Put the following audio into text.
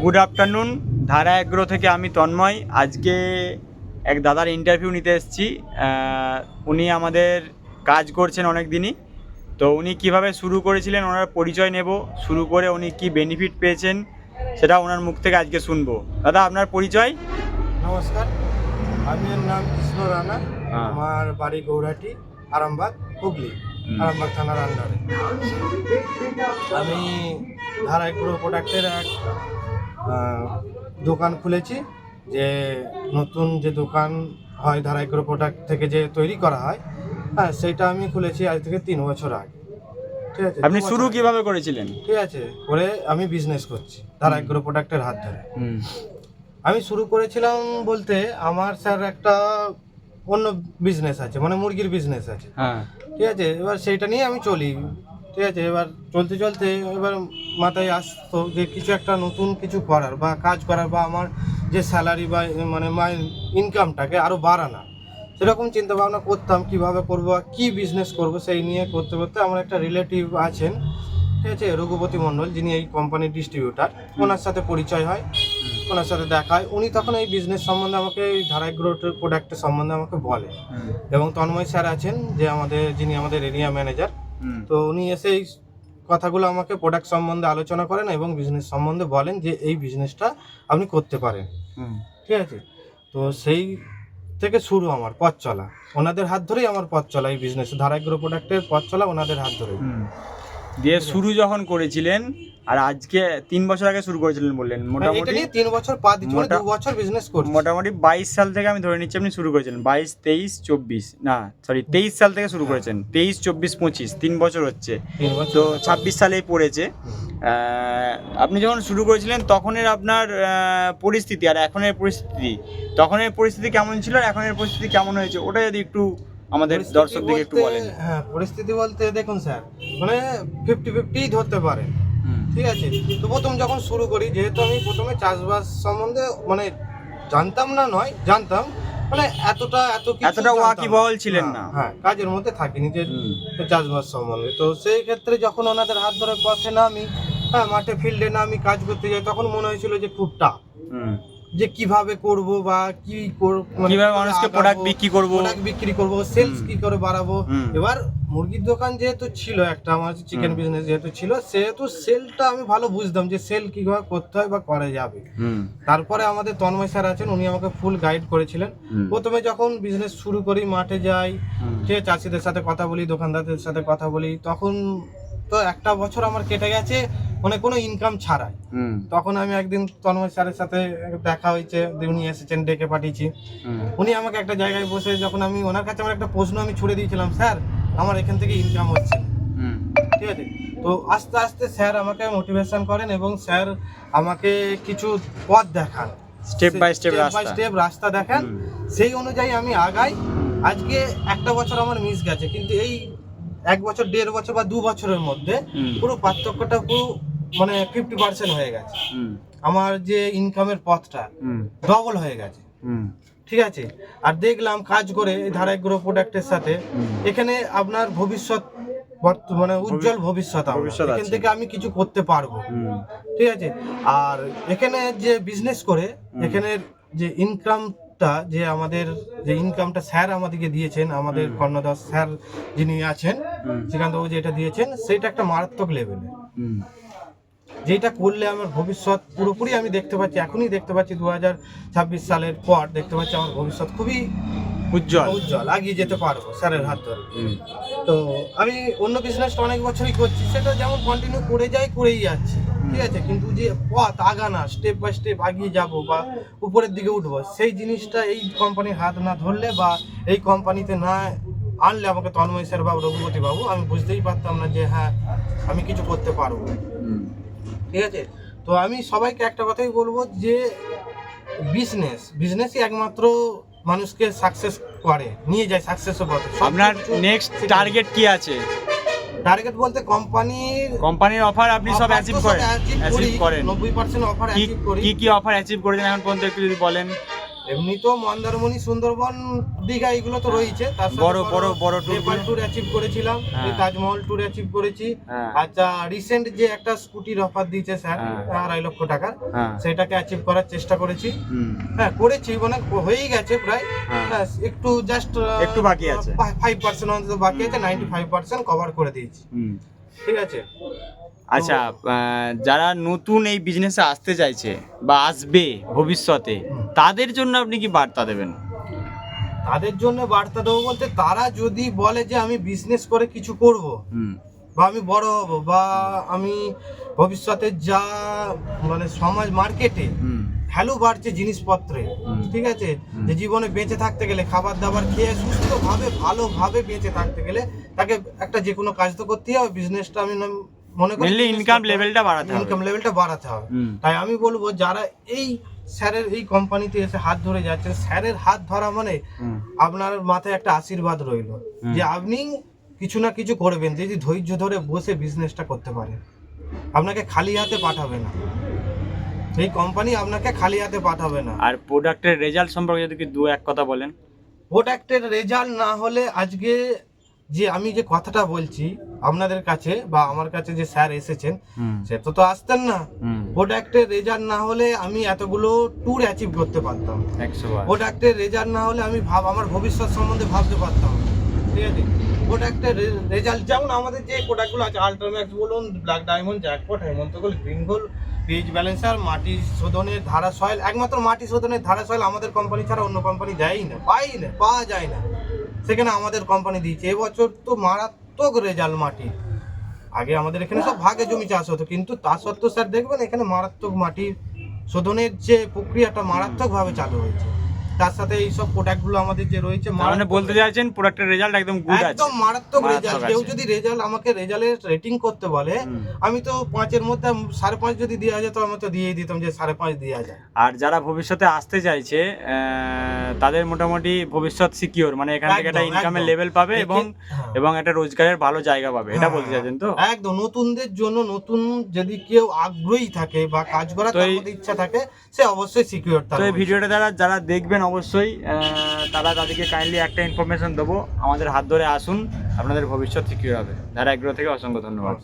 Good afternoon. ধারা agro থেকে আমি তন্ময়। আজকে এক দাদার ইন্টারভিউ নিতে এসেছি। উনি আমাদের কাজ করছেন অনেক দিনই, তো উনি কিভাবে শুরু করেছিলেন ওনার পরিচয় নেব, শুরু করে উনি কি বেনিফিট পেয়েছেন সেটা ওনার মুখ থেকে আজকে শুনবো। দাদা, আপনার পরিচয়? নমস্কার, আমি নাম কৃষ্ণ রানা। আমার বাড়ি গৌরাটি, আরামবাগ, হুগলি, আরামবাগ থানার আন্ডারে। আমি ধারা এগ্রো প্রোডাক্টের এক দোকান খুলেছি। যে নতুন যে দোকান হয় ধারা এগ্রো প্রোডাক্ট থেকে যে তৈরি করা হয়, হ্যাঁ, সেইটা আমি খুলেছি আজ থেকে 3 বছর আগে। ঠিক আছে, আপনি শুরু কিভাবে করেছিলেন? ঠিক আছে, করে আমি বিজনেস করছি ধারা এগ্রো প্রোডাক্টের হাত ধরে। আমি শুরু করেছিলাম বলতে, আমার স্যার একটা অন্য বিজনেস আছে, মানে মুরগির বিজনেস আছে। হ্যাঁ, ঠিক আছে, এবার সেইটা নিয়ে আমি চলি। ঠিক আছে, এবার চলতে চলতে এবার মাথায় আসতো যে কিছু একটা নতুন কিছু করার বা কাজ করার, বা আমার যে স্যালারি বা মানে মাই ইনকামটাকে আরও বাড়ানো, সেরকম চিন্তা ভাবনা করতাম কিভাবে করব, কি বিজনেস করব। সেই নিয়ে করতে করতে আমার একটা রিলেটিভ আছেন, ঠিক আছে, রঘুপতি মণ্ডল, যিনি এই কোম্পানির ডিস্ট্রিবিউটার। ওনার সাথে পরিচয় হয়, ওনার সাথে দেখা হয়। উনি তখন এই বিজনেস সম্বন্ধে আমাকে, এই ধারা এগ্রো প্রোডাক্টের সম্বন্ধে আমাকে বলে। এবং তন্ময় স্যার আছেন, যে যিনি আমাদের এরিয়া ম্যানেজার। তো উনি এসে এই কথাগুলো আমাকে প্রোডাক্ট সম্বন্ধে আলোচনা করেন এবং বিজনেস সম্বন্ধে বলেন যে এই বিজনেসটা আপনি করতে পারেন। ঠিক আছে, তো সেই থেকে শুরু আমার পথ চলা। ওনাদের হাত ধরেই আমার পথ চলা, এই বিজনেস ধারা এগ্রো প্রোডাক্টের পথ চলা ওনাদের হাত ধরেই। দিয়ে শুরু যখন করেছিলেন, আর আজকে 3 বছর আগে শুরু করেছিলেন বললেন, মোটামুটি 3 বছর পা দিচ্ছি, 2 বছর বিজনেস করছি। মোটামুটি 22 সাল থেকে আমি ধরে নিচ্ছি আপনি শুরু করেছিলেন। 22, 23, 24, না সরি 23 সাল থেকে শুরু করেছেন। 23, 24, 25, 3 বছর হচ্ছে। তো 26 সালেই পড়েছে। আপনি যখন শুরু করেছিলেন তখনের আপনার পরিস্থিতি আর এখনের পরিস্থিতি, তখনের পরিস্থিতি কেমন ছিল আর এখনের পরিস্থিতি কেমন হয়েছে, ওটা যদি একটু আমাদের দর্শকদের একটু বলেন। হ্যাঁ, পরিস্থিতি বলতে দেখুন স্যার, মানে 50-50 ধরতে পারেন। ঠিক আছে, তো প্রথম যখন শুরু করি, যেহেতু আমি প্রথমে চাষবাস সম্বন্ধে মানে জানতাম না, নয় জানতাম, মানে এতটা ওয়াকিবহাল ছিলেন না। হ্যাঁ, কাজের মধ্যে থাকিনি যে চাষবাস সম্বন্ধে। তো সেই ক্ষেত্রে যখন ওনাদের হাত ধরে পথে নামি, হ্যাঁ, মাঠে ফিল্ডে নামি কাজ করতে যাই, তখন মনে হয়েছিল যে খুব টাফ, যে কিভাবে করব বা কিভাবে মানুষকে প্রোডাক্ট বিক্রি করব, সেলস কি করে বাড়াবো। এবার মুরগির দোকান যেহেতু ছিল একটা, আমার চিকেন বিজনেস যেহেতু ছিল, সেহেতু সেলটা আমি ভালো বুঝতাম যে সেল কিভাবে করতে হয় বা করা যাবে। তারপরে আমাদের তন্ময় স্যার আছেন, উনি আমাকে ফুল গাইড করেছিলেন। প্রথমে যখন বিজনেস শুরু করি, মাঠে যাই, ঠিক আছে, চাষিদের সাথে কথা বলি, দোকানদারদের সাথে কথা বলি, তখন তো একটা বছর আমার কেটে গেছে মানে কোনো ইনকাম ছাড়াই। তখন আমি একদিন তন্ময় স্যারের সাথে দেখা হয়েছে, উনি এসেছেন, ডেকে পাঠিয়েছি। উনি আমাকে একটা জায়গায় বসে, যখন আমি ওনার কাছে আমার একটা প্রশ্ন আমি ছুড়ে দিয়েছিলাম, স্যার আমার এখান থেকে ইনকাম হচ্ছে, ঠিক আছে। তো আস্তে আস্তে স্যার আমাকে মোটিভেশন করেন এবং স্যার আমাকে কিছু পথ দেখান, স্টেপ বাই স্টেপ রাস্তা দেখান। সেই অনুযায়ী আমি আগাই। আজকে একটা বছর আমার মিস গেছে, কিন্তু এই 1 বছর, 1.5 বছর বা 2 বছরের মধ্যে পুরো পার্থক্যটা পুরো মানে 50% হয়ে গেছে। আমার যে ইনকামের পথটা ডবল হয়ে গেছে, ঠিক আছে। আর দেখলাম কাজ করে এই ধারা এগ্রো প্রোডাক্টের সাথে, এখানে আপনার ভবিষ্যৎ মানে উজ্জ্বল ভবিষ্যৎ, এখান থেকে আমি কিছু করতে পারবো, ঠিক আছে। আর এখানে যে বিজনেস করে, এখানের যে ইনকামটা, যে আমাদের যে ইনকামটা স্যার আমাদেরকে দিয়েছেন, আমাদের কর্ণদাস স্যার যিনি আছেন, শ্রীকান্তবাবু যেটা দিয়েছেন, সেটা একটা মারাত্মক লেভেলে, যেটা করলে আমার ভবিষ্যৎ পুরোপুরি আমি দেখতে পাচ্ছি, এখনই দেখতে পাচ্ছি 2026 সালের পর দেখতে পাচ্ছি আমার ভবিষ্যৎ খুবই উজ্জ্বল, এগিয়ে যেতে পারবো স্যারের হাত ধরে। তো আমি অন্য বিজনেসটা অনেক বছরই করছি, সেটা যেমন কন্টিনিউ করেই যাচ্ছি, ঠিক আছে, কিন্তু যে পথ আগানা, স্টেপ বাই স্টেপ এগিয়ে যাব বা উপরের দিকে উঠবো, সেই জিনিসটা এই কোম্পানির হাত না ধরলে বা এই কোম্পানিতে না আনলে আমাকে তন্ময় স্যার বা রঘুপতি বাবু, আমি বুঝতেই পারতাম না যে হ্যাঁ আমি কিছু করতে পারবো, ঠিক আছে। তো আমি সবাইকে একটা কথাই বলবো যে বিজনেসই একমাত্র মানুষকে সাকসেস করে, নিয়ে যায় সাকসেসের পথে। আপনার নেক্সট টার্গেট কি আছে? টার্গেট বলতে কোম্পানির অফার আপনি সব অ্যাচিভ করেন? 90% অফার অ্যাচিভ করি। কি অফার অ্যাচিভ করেছেন এখন পর্যন্ত একটু যদি বলেন। এমনি তো মন্দারমণি, সুন্দরবন, দীঘা এগুলো তো রয়েছে, তার সাথে বড় নেপাল ট্যুর অ্যাচিভ করেছিলাম, হ্যাঁ। এই তাজমহল ট্যুর অ্যাচিভ করেছি। হ্যাঁ। আচ্ছা, রিসেন্ট যে একটা স্কুটির অফার দিয়েছে স্যার, হ্যাঁ। 2.5 লক্ষ টাকার, হ্যাঁ। সেটাকে অ্যাচিভ করার চেষ্টা করেছি। হুম। হ্যাঁ, করেছি, মানে হয়েই গেছে প্রায়। হ্যাঁ। হ্যাঁ, একটু জাস্ট একটু বাকি আছে। 5% অন্তত বাকি আছে, 95% কভার করে দিয়েছি। হুম। ঠিক আছে। আচ্ছা, যারা নতুন এই বিজনেসে আসতে চাইছে বা আসবে ভবিষ্যতে, তাদের জন্য আপনি কি বার্তা দেবেন? তাদের জন্য বার্তা দেবো বলতে, তারা যদি বলে যে আমি বিজনেস করে কিছু করব, হুম। বা আমি বড় হব, বা আমি ভবিষ্যতে যা মানে সমাজ মার্কেটে হুম। ভ্যালু বাড়ছে জিনিসপত্রে, হুম। ঠিক আছে, যে জীবনে বেঁচে থাকতে গেলে খাবার দাবার খেয়ে সুস্থভাবে ভালোভাবে বেঁচে থাকতে গেলে তাকে একটা যে কোনো কাজ তো করতেই হবে। বিজনেসটা আমি মনে করি মেনলি ইনকাম লেভেলটা বাড়াতে হবে। ইনকাম লেভেলটা বাড়াতে হবে। হুম। তাই আমি বলবো, যারা এই স্যারের এই কোম্পানিতে এসে হাত ধরে যাচ্ছেন, স্যারের হাত ধরা মানে হুম। আপনার মাথায় একটা আশীর্বাদ রইল হুম। যে আপনি কিছু না কিছু করবেন, যদি ধৈর্য ধরে বসে বিজনেসটা করতে পারেন। আপনাকে খালি হাতে পাঠাবে না, এই কোম্পানি আপনাকে খালি হাতে পাঠাবে না। আর প্রোডাক্টের রেজাল্ট সম্পর্কে যদি কি 2-1 কথা বলেন। প্রোডাক্টের রেজাল্ট না হলে, আজকে যে আমি যে কথাটা বলছি আপনাদের কাছে বা আমার কাছে যে স্যার এসেছেন, হুম। সে তো আসতেন না। হুম। প্রোডাক্টের রেজাল্ট না হলে আমি এতগুলো ট্যুর অ্যাচিভ করতে পারতাম। 100 বার। প্রোডাক্টের রেজাল্ট না হলে আমি আমার ভবিষ্যৎ সম্বন্ধে ভাবতে পারতাম না। ঠিক আছে। প্রোডাক্টের রেজাল্ট, যেমন আমাদের যে প্রোডাক্টগুলো আছে, আল্ট্রাম্যাক্স বলুন, black diamond, jackpot, Hemanta gold, green gold, pH balancer, মাটি শোধনের ধারা সয়েল, একমাত্র মাটি শোধনের ধারা সয়েল আমাদের কোম্পানি ছাড়া অন্য কোম্পানি দেয়ই না, পাওয়া যায় না। সেখানে আমাদের কোম্পানি দিয়েছে। এবছর তো মারাত্মক রেজাল্ট মাটি। আগে আমাদের এখানে সব ভাগে জমি চাষ হতো, কিন্তু তা সত্ত্বেও স্যার দেখবেন এখানে মারাত্মক মাটি শোধনের যে প্রক্রিয়াটা মারাত্মকভাবে চালু হয়েছে। তার সাথে এই সব প্রোডাক্টগুলো আমাদের যে রয়েছে, মানে বলতে চাইছেন প্রোডাক্টের রেজাল্ট একদম গুড আছে, একদম মারাত্মক মারাত্মক রেজাল্ট। আছে। কেউ যদি আমাকে রেজাল্টের রেটিং করতে বলে, হুম। আমি তো 5-এর মধ্যে 5.5 যদি দেওয়া যেত, আমি তো দিয়েই দিতাম যে 5.5 দেওয়া যায়। আর যারা ভবিষ্যতে আসতে চাইছে, তাদের মোটামুটি ভবিষ্যৎ সিকিউর, মানে এখান থেকে একটা একদম, ইনকামের একদম। লেভেল পাবে এবং হ্যাঁ। একটা রোজগারের ভালো জায়গা পাবে, এটা হ্যাঁ, বলতে চাইছেন তো? একদম। নতুনদের জন্য, নতুন যদি কেউ আগ্রহী থাকে বা কাজ করার তো তার মধ্যে ইচ্ছা থাকে, সে অবশ্যই সিকিউর তো এই ভিডিওটা যারা দেখবেন, অবশ্যই তাদেরকে কাইন্ডলি একটা ইনফরমেশন দেবো, আমাদের হাত ধরে আসুন, আপনাদের ভবিষ্যৎ সিকিউর হবে। ধারা এগ্রো থেকে অসংখ্য ধন্যবাদ।